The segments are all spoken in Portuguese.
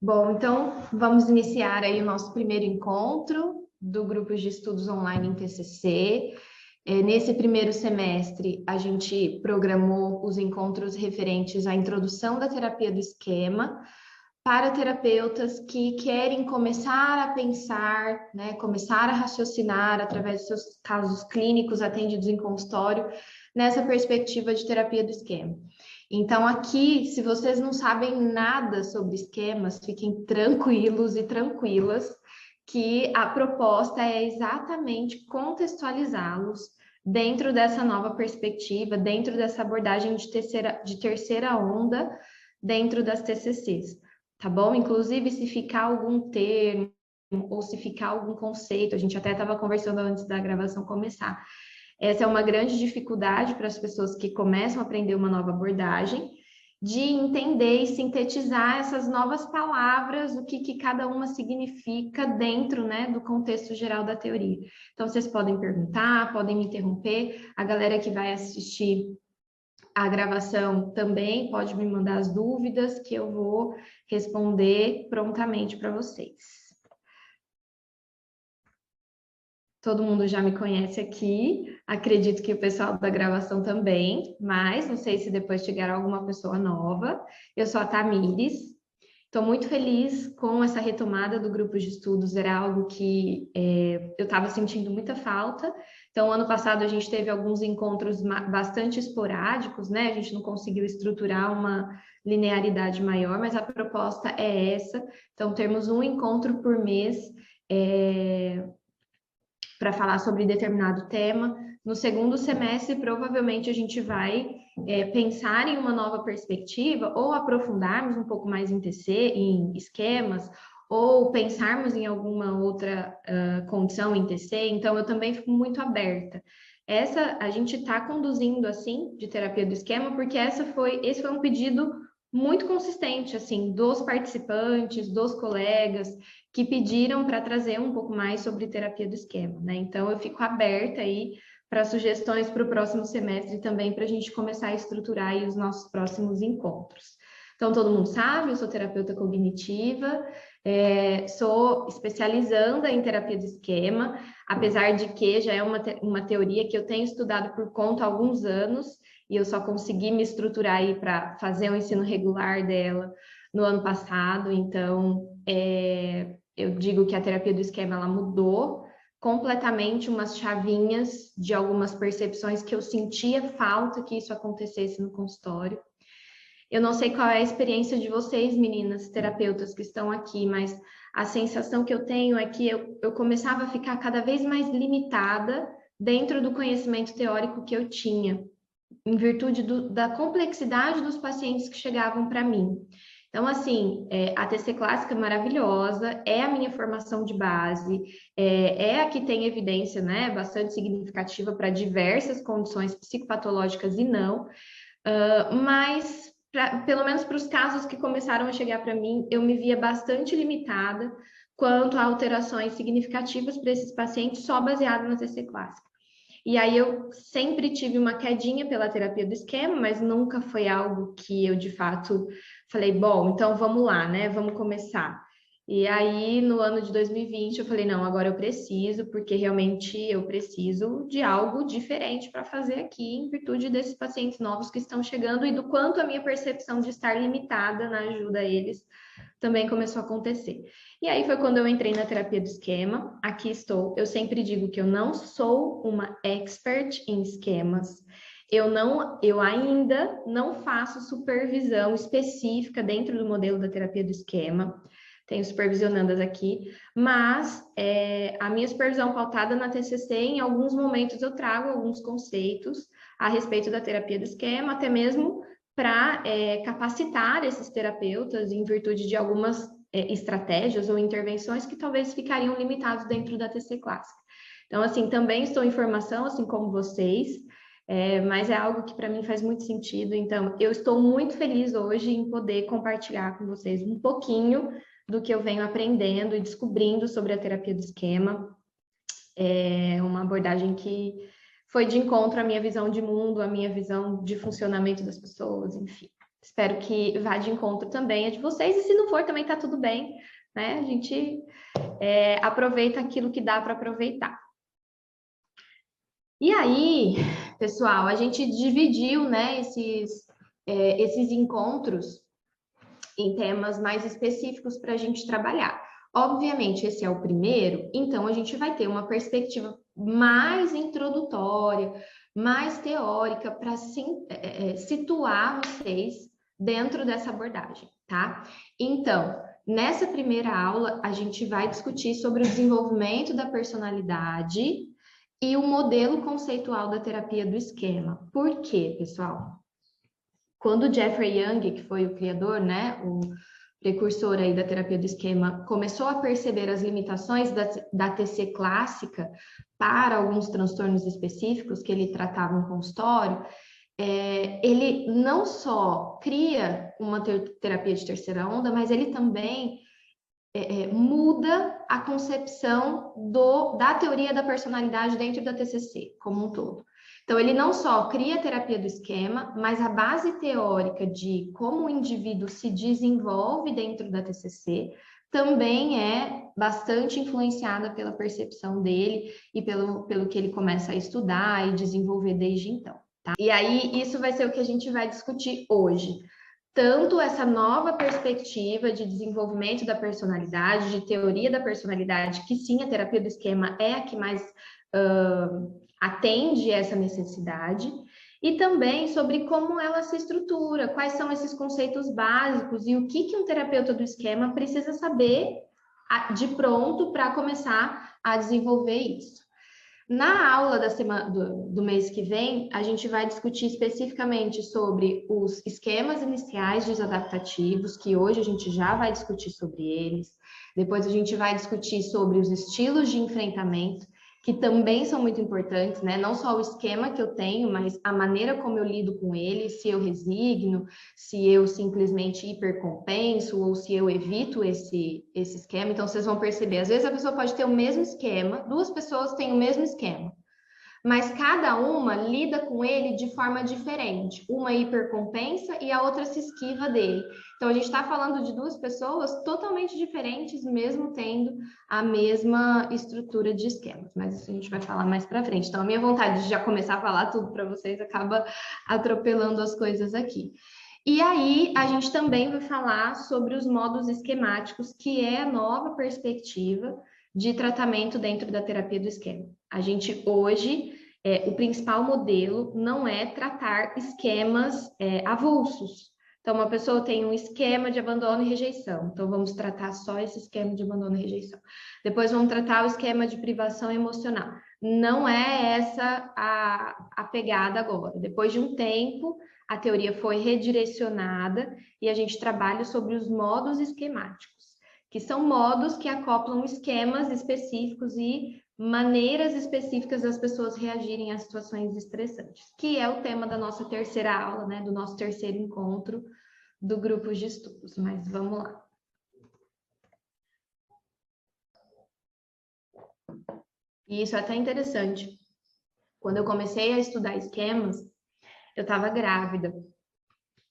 Bom, então vamos iniciar aí o nosso primeiro encontro do grupo de estudos online em TCC. Nesse primeiro semestre, a gente programou os encontros referentes à introdução da terapia do esquema para terapeutas que querem começar a pensar, né, começar a raciocinar através de seus casos clínicos atendidos em consultório, nessa perspectiva de terapia do esquema. Então, aqui, se vocês não sabem nada sobre esquemas, fiquem tranquilos e tranquilas, que a proposta é exatamente contextualizá-los dentro dessa nova perspectiva, dentro dessa abordagem de terceira onda, dentro das TCCs, tá bom? Inclusive, se ficar algum termo ou se ficar algum conceito, a gente até estava conversando antes da gravação começar. Essa é uma grande dificuldade para as pessoas que começam a aprender uma nova abordagem, de entender e sintetizar essas novas palavras, o que cada uma significa dentro, né, do contexto geral da teoria. Então, vocês podem perguntar, podem me interromper, a galera que vai assistir a gravação também pode me mandar as dúvidas que eu vou responder prontamente para vocês. Todo mundo já me conhece aqui, acredito que o pessoal da gravação também, mas não sei se depois chegar alguma pessoa nova. Eu sou a Tamires, estou muito feliz com essa retomada do grupo de estudos, era algo que eu estava sentindo muita falta. Então, ano passado a gente teve alguns encontros bastante esporádicos, né? A gente não conseguiu estruturar uma linearidade maior, mas a proposta é essa. Então, termos um encontro por mês, para falar sobre determinado tema. No segundo semestre, provavelmente a gente vai pensar em uma nova perspectiva ou aprofundarmos um pouco mais em TC, em esquemas, ou pensarmos em alguma outra condição em TC. Então, eu também fico muito aberta. Essa a gente está conduzindo assim de terapia do esquema, porque esse foi um pedido muito consistente assim dos participantes, dos colegas que pediram para trazer um pouco mais sobre terapia do esquema, né? Então eu fico aberta aí para sugestões para o próximo semestre também, para a gente começar a estruturar aí os nossos próximos encontros. Então, todo mundo sabe, eu sou terapeuta cognitiva, sou especializanda em terapia do esquema, apesar de que já é uma teoria que eu tenho estudado por conta há alguns anos, e eu só consegui me estruturar aí para fazer o ensino regular dela no ano passado. Então, eu digo que a terapia do esquema ela mudou completamente umas chavinhas de algumas percepções que eu sentia falta que isso acontecesse no consultório. Eu não sei qual é a experiência de vocês, meninas terapeutas que estão aqui, mas a sensação que eu tenho é que eu começava a ficar cada vez mais limitada dentro do conhecimento teórico que eu tinha, em virtude da complexidade dos pacientes que chegavam para mim. Então, assim, a TC clássica é maravilhosa, é a minha formação de base, é a que tem evidência, né, bastante significativa para diversas condições psicopatológicas e não, mas, pelo menos para os casos que começaram a chegar para mim, eu me via bastante limitada quanto a alterações significativas para esses pacientes só baseado na TC clássica. E aí eu sempre tive uma quedinha pela terapia do esquema, mas nunca foi algo que eu de fato falei, bom, então vamos lá, né? Vamos começar. E aí no ano de 2020 eu falei, não, agora eu preciso, porque realmente eu preciso de algo diferente para fazer aqui, em virtude desses pacientes novos que estão chegando e do quanto a minha percepção de estar limitada na ajuda a eles também começou a acontecer. E aí foi quando eu entrei na terapia do esquema. Aqui estou. Eu sempre digo que eu não sou uma expert em esquemas. Eu ainda não faço supervisão específica dentro do modelo da terapia do esquema. Tenho supervisionandas aqui, mas a minha supervisão pautada na TCC, em alguns momentos eu trago alguns conceitos a respeito da terapia do esquema, até mesmo para capacitar esses terapeutas em virtude de algumas estratégias ou intervenções que talvez ficariam limitados dentro da TC clássica. Então, assim, também estou em formação, assim como vocês, mas é algo que para mim faz muito sentido. Então, eu estou muito feliz hoje em poder compartilhar com vocês um pouquinho do que eu venho aprendendo e descobrindo sobre a terapia do esquema. É uma abordagem que foi de encontro à minha visão de mundo, à minha visão de funcionamento das pessoas, enfim. Espero que vá de encontro também a de vocês, e se não for, também tá tudo bem, né? A gente aproveita aquilo que dá para aproveitar. E aí, pessoal, a gente dividiu, né, esses encontros em temas mais específicos para a gente trabalhar. Obviamente, esse é o primeiro, então a gente vai ter uma perspectiva mais introdutória, mais teórica, para situar vocês dentro dessa abordagem, tá? Então, nessa primeira aula, a gente vai discutir sobre o desenvolvimento da personalidade e o modelo conceitual da terapia do esquema. Por quê, pessoal? Quando Jeffrey Young, que foi o criador, né, o precursor aí da terapia do esquema, começou a perceber as limitações da TC clássica para alguns transtornos específicos que ele tratava no consultório, ele não só cria uma terapia de terceira onda, mas ele também muda a concepção da teoria da personalidade dentro da TCC como um todo. Então, ele não só cria a terapia do esquema, mas a base teórica de como o indivíduo se desenvolve dentro da TCC também é bastante influenciada pela percepção dele e pelo que ele começa a estudar e desenvolver desde então. Tá? E aí, isso vai ser o que a gente vai discutir hoje. Tanto essa nova perspectiva de desenvolvimento da personalidade, de teoria da personalidade, que sim, a terapia do esquema é a que mais atende essa necessidade, e também sobre como ela se estrutura, quais são esses conceitos básicos e o que um terapeuta do esquema precisa saber de pronto para começar a desenvolver isso. Na aula da semana, do mês que vem, a gente vai discutir especificamente sobre os esquemas iniciais desadaptativos, que hoje a gente já vai discutir sobre eles. Depois a gente vai discutir sobre os estilos de enfrentamento, que também são muito importantes, né? Não só o esquema que eu tenho, mas a maneira como eu lido com ele, se eu resigno, se eu simplesmente hipercompenso ou se eu evito esse esquema. Então, vocês vão perceber, às vezes a pessoa pode ter o mesmo esquema, duas pessoas têm o mesmo esquema, mas cada uma lida com ele de forma diferente. Uma hipercompensa e a outra se esquiva dele. Então, a gente está falando de duas pessoas totalmente diferentes, mesmo tendo a mesma estrutura de esquemas. Mas isso a gente vai falar mais para frente. Então, a minha vontade de já começar a falar tudo para vocês acaba atropelando as coisas aqui. E aí, a gente também vai falar sobre os modos esquemáticos, que é a nova perspectiva de tratamento dentro da terapia do esquema. A gente hoje, o principal modelo não é tratar esquemas avulsos. Então, uma pessoa tem um esquema de abandono e rejeição. Então, vamos tratar só esse esquema de abandono e rejeição. Depois, vamos tratar o esquema de privação emocional. Não é essa a pegada agora. Depois de um tempo, a teoria foi redirecionada e a gente trabalha sobre os modos esquemáticos, que são modos que acoplam esquemas específicos e maneiras específicas das pessoas reagirem a situações estressantes, que é o tema da nossa terceira aula, né, do nosso terceiro encontro do grupo de estudos. Mas vamos lá. E isso é até interessante. Quando eu comecei a estudar esquemas, eu estava grávida.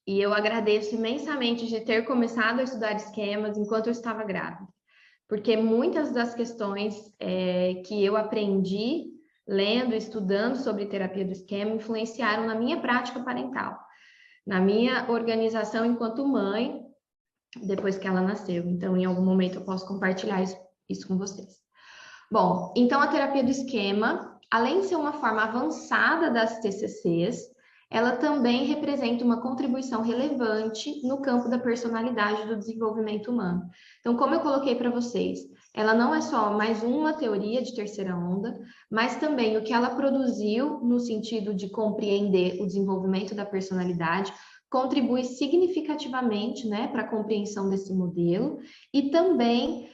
E eu agradeço imensamente de ter começado a estudar esquemas enquanto eu estava grávida, porque muitas das questões que eu aprendi lendo, estudando sobre terapia do esquema, influenciaram na minha prática parental, na minha organização enquanto mãe, depois que ela nasceu. Então, em algum momento, eu posso compartilhar isso com vocês. Bom, então a terapia do esquema, além de ser uma forma avançada das TCCs, ela também representa uma contribuição relevante no campo da personalidade do desenvolvimento humano. Então, como eu coloquei para vocês, ela não é só mais uma teoria de terceira onda, mas também o que ela produziu no sentido de compreender o desenvolvimento da personalidade contribui significativamente, né, para a compreensão desse modelo e também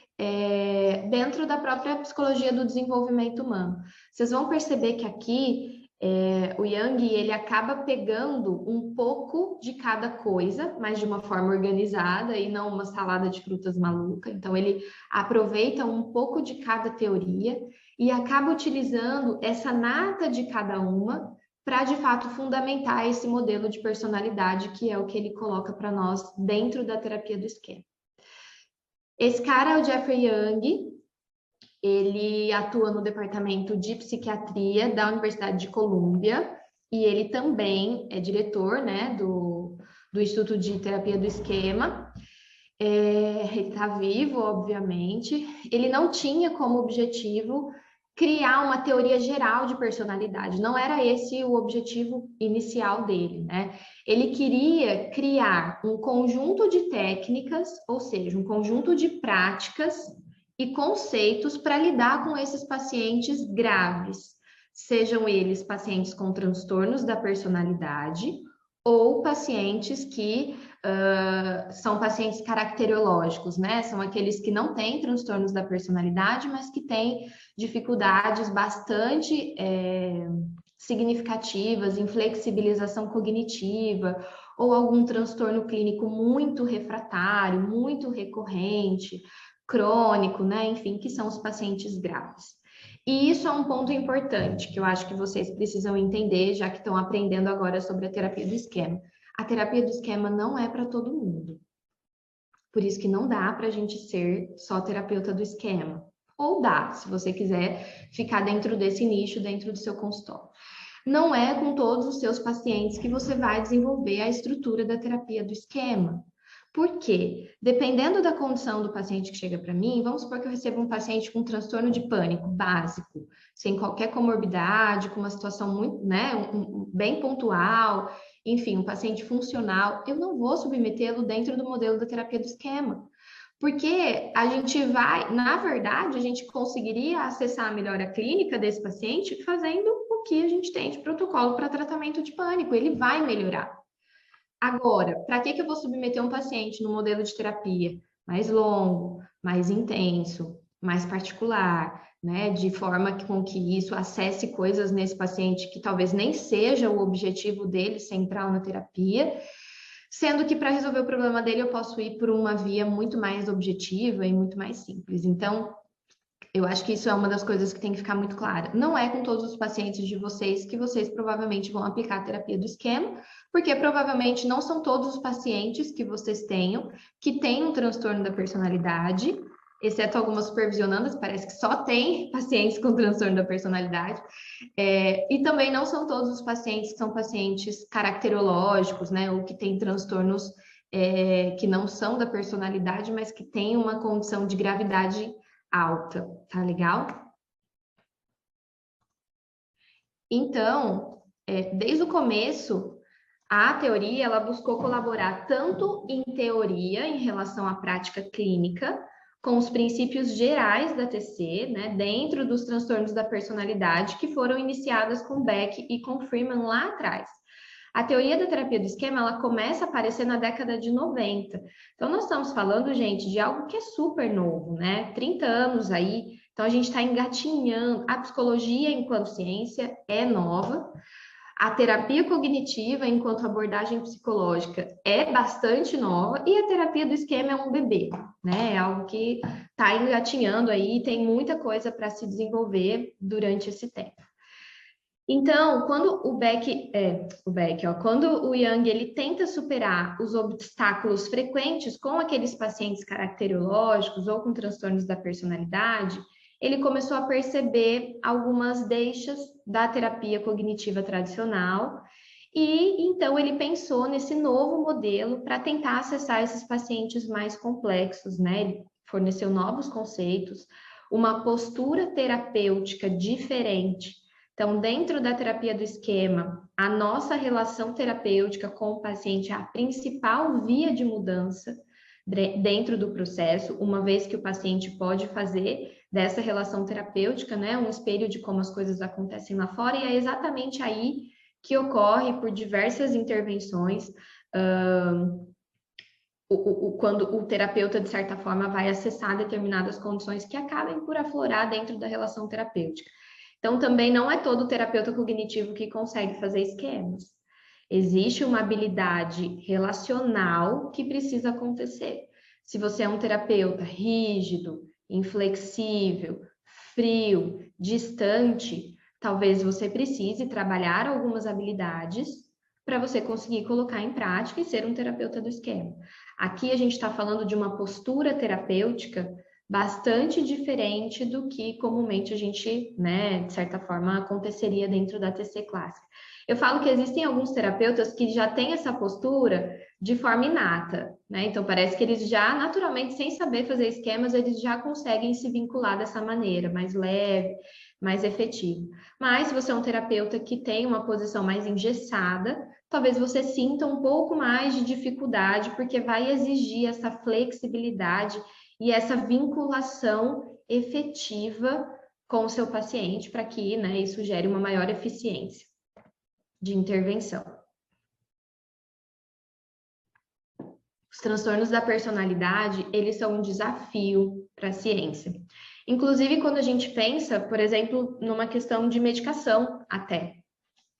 dentro da própria psicologia do desenvolvimento humano. Vocês vão perceber que aqui o Young, ele acaba pegando um pouco de cada coisa, mas de uma forma organizada e não uma salada de frutas maluca. Então, ele aproveita um pouco de cada teoria e acaba utilizando essa nata de cada uma para de fato fundamentar esse modelo de personalidade que é o que ele coloca para nós dentro da terapia do esquema. Esse cara é o Jeffrey Young, ele atua no departamento de psiquiatria da Universidade de Colômbia e ele também é diretor, né, do Instituto de Terapia do Esquema. Ele está vivo, obviamente. Ele não tinha como objetivo criar uma teoria geral de personalidade. Não era esse o objetivo inicial dele, né? Ele queria criar um conjunto de técnicas, ou seja, um conjunto de práticas e conceitos para lidar com esses pacientes graves, sejam eles pacientes com transtornos da personalidade ou pacientes que são pacientes caracterológicos, né? São aqueles que não têm transtornos da personalidade, mas que têm dificuldades bastante significativas em flexibilização cognitiva ou algum transtorno clínico muito refratário, muito recorrente, crônico, né? Enfim, que são os pacientes graves. E isso é um ponto importante que eu acho que vocês precisam entender, já que estão aprendendo agora sobre a terapia do esquema. A terapia do esquema não é para todo mundo. Por isso que não dá para a gente ser só terapeuta do esquema. Ou dá, se você quiser ficar dentro desse nicho, dentro do seu consultório. Não é com todos os seus pacientes que você vai desenvolver a estrutura da terapia do esquema. Por quê? Dependendo da condição do paciente que chega para mim, vamos supor que eu recebo um paciente com transtorno de pânico básico, sem qualquer comorbidade, com uma situação muito, né, bem pontual, enfim, um paciente funcional, eu não vou submetê-lo dentro do modelo da terapia do esquema. Porque a gente vai, na verdade, a gente conseguiria acessar a melhora clínica desse paciente fazendo o que a gente tem de protocolo para tratamento de pânico, ele vai melhorar. Agora, para que eu vou submeter um paciente no modelo de terapia mais longo, mais intenso, mais particular, né? De forma com que isso acesse coisas nesse paciente que talvez nem seja o objetivo dele central na terapia, sendo que para resolver o problema dele eu posso ir por uma via muito mais objetiva e muito mais simples. Então, eu acho que isso é uma das coisas que tem que ficar muito clara. Não é com todos os pacientes de vocês que vocês provavelmente vão aplicar a terapia do esquema, porque provavelmente não são todos os pacientes que vocês tenham que têm um transtorno da personalidade, exceto algumas supervisionandas, parece que só tem pacientes com transtorno da personalidade. E também não são todos os pacientes que são pacientes caracterológicos, né, ou que têm transtornos que não são da personalidade, mas que têm uma condição de gravidade alta, tá legal? Então, desde o começo, a teoria ela buscou colaborar tanto em teoria em relação à prática clínica, com os princípios gerais da TC, né, dentro dos transtornos da personalidade que foram iniciadas com Beck e com Freeman lá atrás. A teoria da terapia do esquema, ela começa a aparecer na década de 90. Então, nós estamos falando, gente, de algo que é super novo, né? 30 anos aí. Então, a gente está engatinhando. A psicologia, enquanto ciência, é nova. A terapia cognitiva, enquanto abordagem psicológica, é bastante nova. E a terapia do esquema é um bebê, né? É algo que está engatinhando aí. Tem muita coisa para se desenvolver durante esse tempo. Então, quando quando o Young ele tenta superar os obstáculos frequentes com aqueles pacientes caracterológicos ou com transtornos da personalidade, ele começou a perceber algumas deixas da terapia cognitiva tradicional e então ele pensou nesse novo modelo para tentar acessar esses pacientes mais complexos, né? Ele forneceu novos conceitos, uma postura terapêutica diferente. Então, dentro da terapia do esquema, a nossa relação terapêutica com o paciente é a principal via de mudança dentro do processo, uma vez que o paciente pode fazer dessa relação terapêutica, né, um espelho de como as coisas acontecem lá fora, e é exatamente aí que ocorre por diversas intervenções, quando o terapeuta, de certa forma, vai acessar determinadas condições que acabem por aflorar dentro da relação terapêutica. Então, também não é todo terapeuta cognitivo que consegue fazer esquemas. Existe uma habilidade relacional que precisa acontecer. Se você é um terapeuta rígido, inflexível, frio, distante, talvez você precise trabalhar algumas habilidades para você conseguir colocar em prática e ser um terapeuta do esquema. Aqui a gente está falando de uma postura terapêutica bastante diferente do que comumente a gente, né, de certa forma, aconteceria dentro da TC clássica. Eu falo que existem alguns terapeutas que já têm essa postura de forma inata, né? Então parece que eles já, naturalmente, sem saber fazer esquemas, eles já conseguem se vincular dessa maneira, mais leve, mais efetivo. Mas se você é um terapeuta que tem uma posição mais engessada, talvez você sinta um pouco mais de dificuldade, porque vai exigir essa flexibilidade e essa vinculação efetiva com o seu paciente para que, né, isso gere uma maior eficiência de intervenção. Os transtornos da personalidade, eles são um desafio para a ciência. Inclusive, quando a gente pensa, por exemplo, numa questão de medicação até.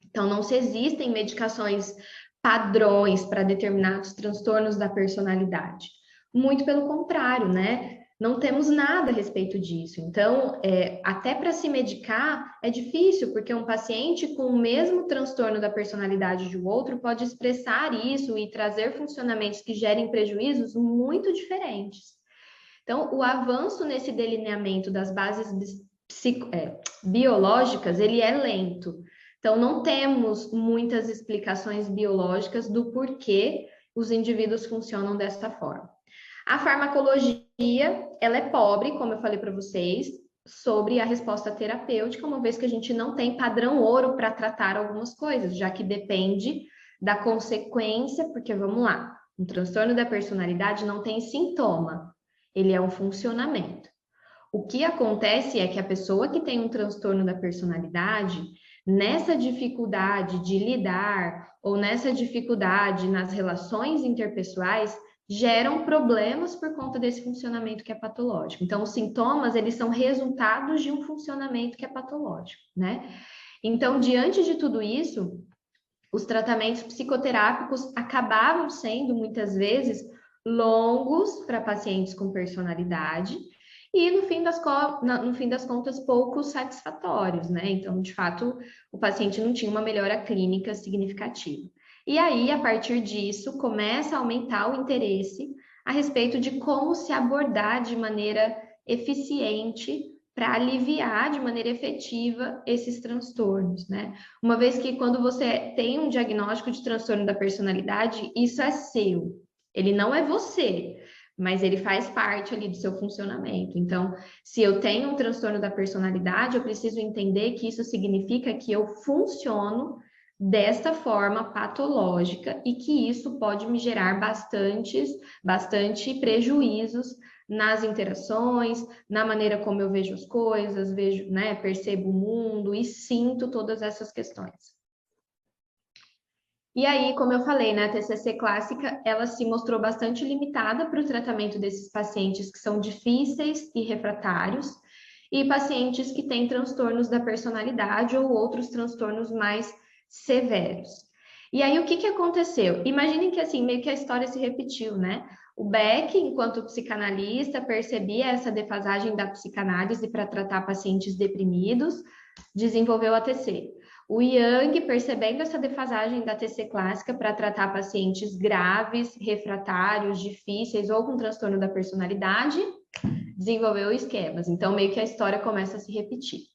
Então, não se existem medicações padrões para determinados transtornos da personalidade. Muito pelo contrário, né? Não temos nada a respeito disso. Então, até para se medicar é difícil, porque um paciente com o mesmo transtorno da personalidade de outro pode expressar isso e trazer funcionamentos que gerem prejuízos muito diferentes. Então, o avanço nesse delineamento das bases biológicas, ele é lento. Então, não temos muitas explicações biológicas do porquê os indivíduos funcionam dessa forma. A farmacologia, ela é pobre, como eu falei para vocês, sobre a resposta terapêutica, uma vez que a gente não tem padrão ouro para tratar algumas coisas, já que depende da consequência, porque vamos lá, um transtorno da personalidade não tem sintoma, ele é um funcionamento. O que acontece é que a pessoa que tem um transtorno da personalidade, nessa dificuldade de lidar ou nessa dificuldade nas relações interpessoais, geram problemas por conta desse funcionamento que é patológico. Então, os sintomas, eles são resultados de um funcionamento que é patológico, né? Então, diante de tudo isso, os tratamentos psicoterápicos acabavam sendo, muitas vezes, longos para pacientes com personalidade e, no fim das contas, pouco satisfatórios, né? Então, de fato, o paciente não tinha uma melhora clínica significativa. E aí, a partir disso, começa a aumentar o interesse a respeito de como se abordar de maneira eficiente para aliviar de maneira efetiva esses transtornos, né? Uma vez que quando você tem um diagnóstico de transtorno da personalidade, isso é seu, ele não é você, mas ele faz parte ali do seu funcionamento. Então, se eu tenho um transtorno da personalidade, eu preciso entender que isso significa que eu funciono desta forma patológica e que isso pode me gerar bastante prejuízos nas interações, na maneira como eu vejo as coisas, né, percebo o mundo e sinto todas essas questões. E aí, como eu falei, né, a TCC clássica, ela se mostrou bastante limitada para o tratamento desses pacientes que são difíceis e refratários e pacientes que têm transtornos da personalidade ou outros transtornos mais severos. E aí, o que aconteceu? Imaginem que, assim, meio que a história se repetiu, né? O Beck, enquanto psicanalista, percebia essa defasagem da psicanálise para tratar pacientes deprimidos, desenvolveu a TC. O Jung, percebendo essa defasagem da TC clássica para tratar pacientes graves, refratários, difíceis ou com transtorno da personalidade, desenvolveu esquemas. Então, meio que a história começa a se repetir.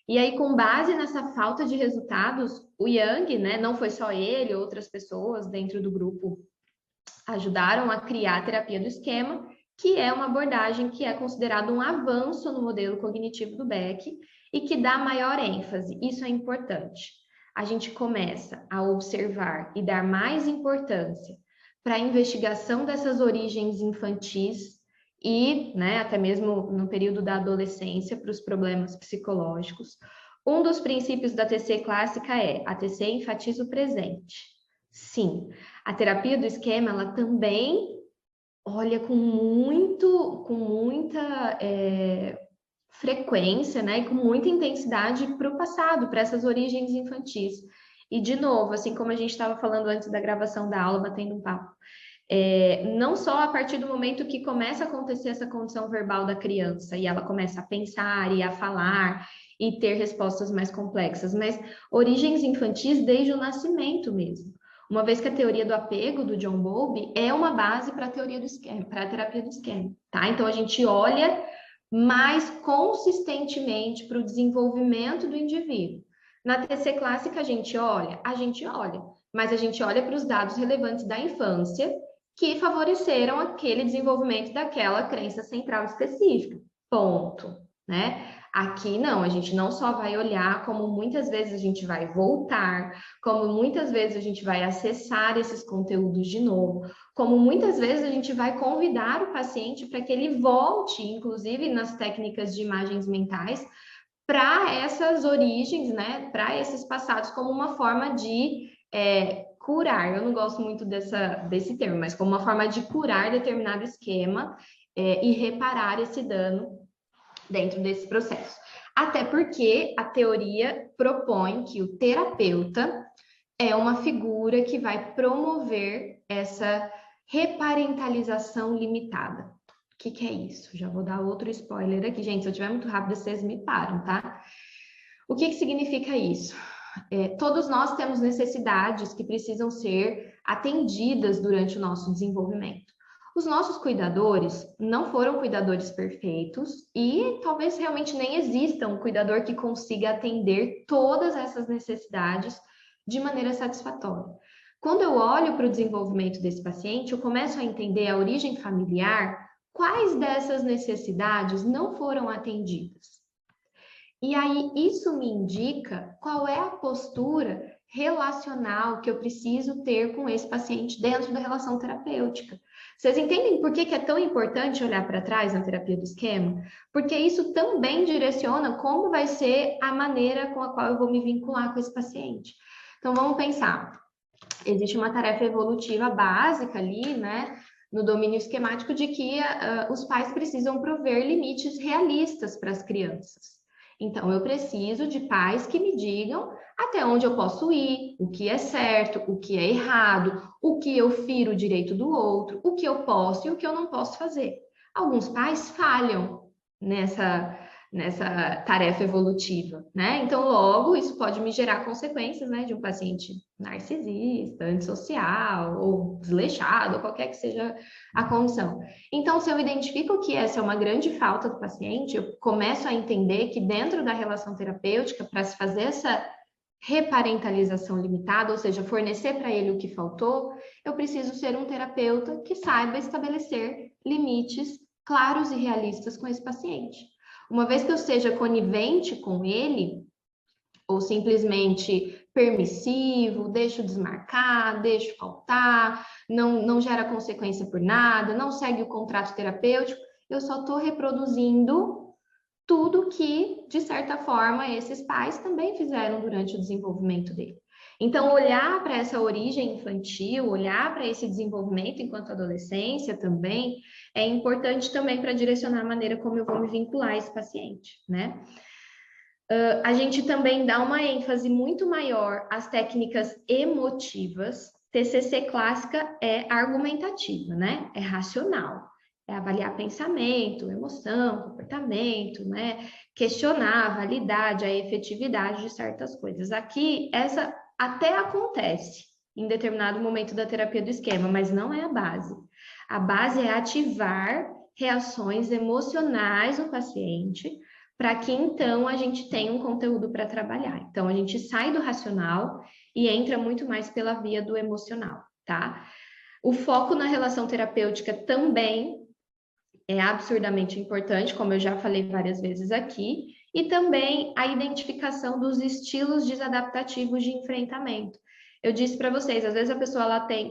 E aí, com base nessa falta de resultados, o Jung, né, não foi só ele, outras pessoas dentro do grupo ajudaram a criar a terapia do esquema, que é uma abordagem que é considerada um avanço no modelo cognitivo do Beck e que dá maior ênfase. Isso é importante. A gente começa a observar e dar mais importância para a investigação dessas origens infantis e, né, até mesmo no período da adolescência, para os problemas psicológicos. Um dos princípios da TC clássica é: a TC enfatiza o presente. Sim, a terapia do esquema, ela também olha com muita frequência, né, e com muita intensidade para o passado, para essas origens infantis. E, de novo, assim como a gente estava falando antes da gravação da aula, batendo um papo, não só a partir do momento que começa a acontecer essa condição verbal da criança e ela começa a pensar e a falar e ter respostas mais complexas, mas origens infantis desde o nascimento mesmo. Uma vez que a teoria do apego do John Bowlby é uma base para a teoria do esquema, para a terapia do esquema, tá? Então a gente olha mais consistentemente para o desenvolvimento do indivíduo. Na TC clássica a gente olha, mas a gente olha para os dados relevantes da infância que favoreceram aquele desenvolvimento daquela crença central específica. Ponto, né? Aqui não, a gente não só vai olhar, como muitas vezes a gente vai voltar, como muitas vezes a gente vai acessar esses conteúdos de novo, como muitas vezes a gente vai convidar o paciente para que ele volte, inclusive nas técnicas de imagens mentais, para essas origens, né, para esses passados, como uma forma de curar. Eu não gosto muito desse termo, mas como uma forma de curar determinado esquema e reparar esse dano dentro desse processo. Até porque a teoria propõe que o terapeuta é uma figura que vai promover essa reparentalização limitada. O que é isso? Já vou dar outro spoiler aqui. Gente, se eu estiver muito rápido, vocês me param, tá? O que significa isso? Todos nós temos necessidades que precisam ser atendidas durante o nosso desenvolvimento. Os nossos cuidadores não foram cuidadores perfeitos e talvez realmente nem exista um cuidador que consiga atender todas essas necessidades de maneira satisfatória. Quando eu olho para o desenvolvimento desse paciente, eu começo a entender a origem familiar, quais dessas necessidades não foram atendidas. E aí, isso me indica qual é a postura relacional que eu preciso ter com esse paciente dentro da relação terapêutica. Vocês entendem por que é tão importante olhar para trás na terapia do esquema? Porque isso também direciona como vai ser a maneira com a qual eu vou me vincular com esse paciente. Então, vamos pensar. Existe uma tarefa evolutiva básica ali, né, no domínio esquemático de que os pais precisam prover limites realistas para as crianças. Então, eu preciso de pais que me digam até onde eu posso ir, o que é certo, o que é errado, o que eu firo o direito do outro, o que eu posso e o que eu não posso fazer. Alguns pais falham nessa tarefa evolutiva, né? Então, logo, isso pode me gerar consequências, né, de um paciente narcisista, antissocial, ou desleixado, ou qualquer que seja a condição. Então, se eu identifico que essa é uma grande falta do paciente, eu começo a entender que dentro da relação terapêutica, para se fazer essa reparentalização limitada, ou seja, fornecer para ele o que faltou, eu preciso ser um terapeuta que saiba estabelecer limites claros e realistas com esse paciente. Uma vez que eu seja conivente com ele, ou simplesmente permissivo, deixo desmarcar, deixo faltar, não gera consequência por nada, não segue o contrato terapêutico, eu só estou reproduzindo tudo que, de certa forma, esses pais também fizeram durante o desenvolvimento dele. Então, olhar para essa origem infantil, olhar para esse desenvolvimento enquanto adolescência também é importante também para direcionar a maneira como eu vou me vincular a esse paciente, né? A gente também dá uma ênfase muito maior às técnicas emotivas. TCC clássica é argumentativa, né? É racional. É avaliar pensamento, emoção, comportamento, né? Questionar a validade, a efetividade de certas coisas. Aqui, essa até acontece em determinado momento da terapia do esquema, mas não é a base. A base é ativar reações emocionais no paciente, para que então a gente tenha um conteúdo para trabalhar. Então, a gente sai do racional e entra muito mais pela via do emocional, tá? O foco na relação terapêutica também é absurdamente importante, como eu já falei várias vezes aqui, e também a identificação dos estilos desadaptativos de enfrentamento. Eu disse para vocês, às vezes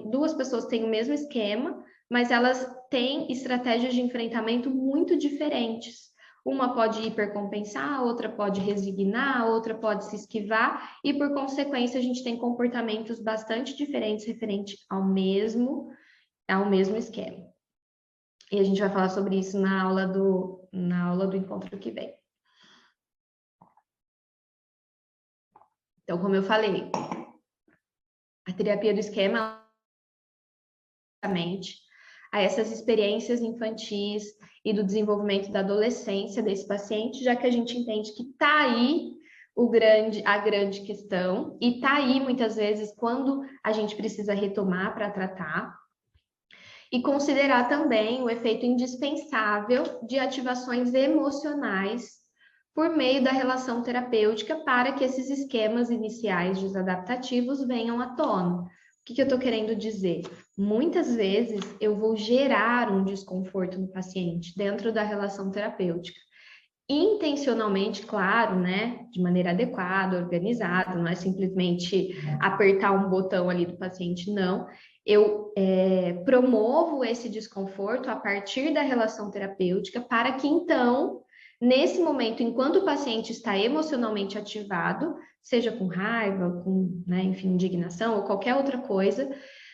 duas pessoas têm o mesmo esquema, mas elas têm estratégias de enfrentamento muito diferentes. Uma pode hipercompensar, a outra pode resignar, a outra pode se esquivar, e por consequência a gente tem comportamentos bastante diferentes referente ao mesmo esquema. E a gente vai falar sobre isso na aula do encontro que vem. Então, como eu falei, a terapia do esquema a essas experiências infantis e do desenvolvimento da adolescência desse paciente, já que a gente entende que está aí a grande questão, e está aí muitas vezes quando a gente precisa retomar para tratar, e considerar também o efeito indispensável de ativações emocionais por meio da relação terapêutica para que esses esquemas iniciais desadaptativos venham à tona. O que eu estou querendo dizer? Muitas vezes eu vou gerar um desconforto no paciente dentro da relação terapêutica. Intencionalmente, claro, né? De maneira adequada, organizada, não é simplesmente apertar um botão ali do paciente, não. Eu promovo esse desconforto a partir da relação terapêutica para que, então, nesse momento, enquanto o paciente está emocionalmente ativado, seja com raiva, com, né, enfim, indignação ou qualquer outra coisa,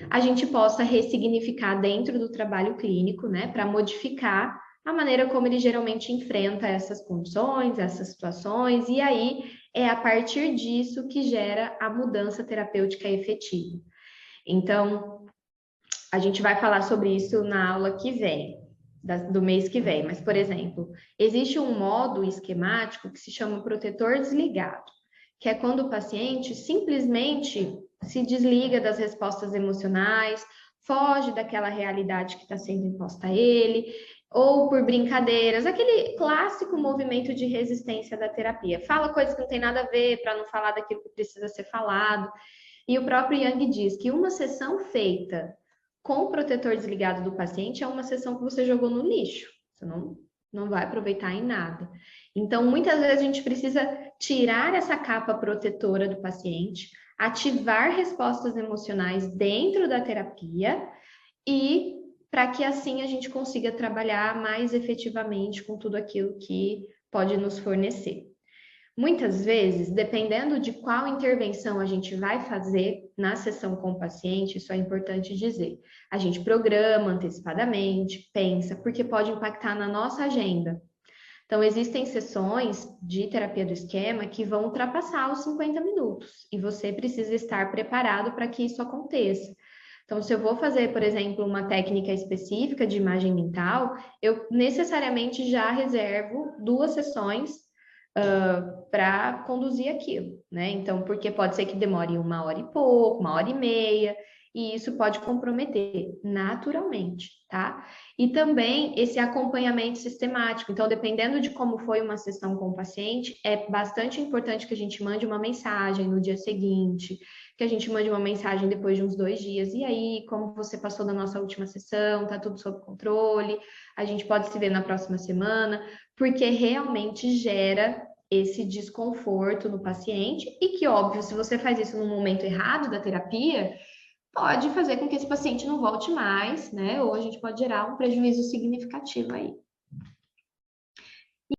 a gente possa ressignificar dentro do trabalho clínico, né, para modificar a maneira como ele geralmente enfrenta essas condições, essas situações, e aí é a partir disso que gera a mudança terapêutica efetiva. Então, a gente vai falar sobre isso na aula que vem, do mês que vem, mas, por exemplo, existe um modo esquemático que se chama protetor desligado, que é quando o paciente simplesmente se desliga das respostas emocionais, foge daquela realidade que está sendo imposta a ele, ou por brincadeiras, aquele clássico movimento de resistência da terapia. Fala coisas que não tem nada a ver para não falar daquilo que precisa ser falado. E o próprio Yang diz que uma sessão feita com o protetor desligado do paciente é uma sessão que você jogou no lixo. Você não vai aproveitar em nada. Então, muitas vezes a gente precisa tirar essa capa protetora do paciente, ativar respostas emocionais dentro da terapia e para que assim a gente consiga trabalhar mais efetivamente com tudo aquilo que pode nos fornecer. Muitas vezes, dependendo de qual intervenção a gente vai fazer na sessão com o paciente, isso é importante dizer, a gente programa antecipadamente, pensa, porque pode impactar na nossa agenda. Então, existem sessões de terapia do esquema que vão ultrapassar os 50 minutos e você precisa estar preparado para que isso aconteça. Então, se eu vou fazer, por exemplo, uma técnica específica de imagem mental, eu necessariamente já reservo 2 sessões para conduzir aquilo, né? Então, porque pode ser que demore 1 hora e pouco, 1 hora e meia, e isso pode comprometer naturalmente, tá? E também esse acompanhamento sistemático. Então, dependendo de como foi uma sessão com o paciente, é bastante importante que a gente mande uma mensagem no dia seguinte, que a gente mande uma mensagem depois de uns 2 dias. E aí, como você passou da nossa última sessão? Tá tudo sob controle? A gente pode se ver na próxima semana, porque realmente gera esse desconforto no paciente e que, óbvio, se você faz isso no momento errado da terapia, pode fazer com que esse paciente não volte mais, né? Ou a gente pode gerar um prejuízo significativo aí.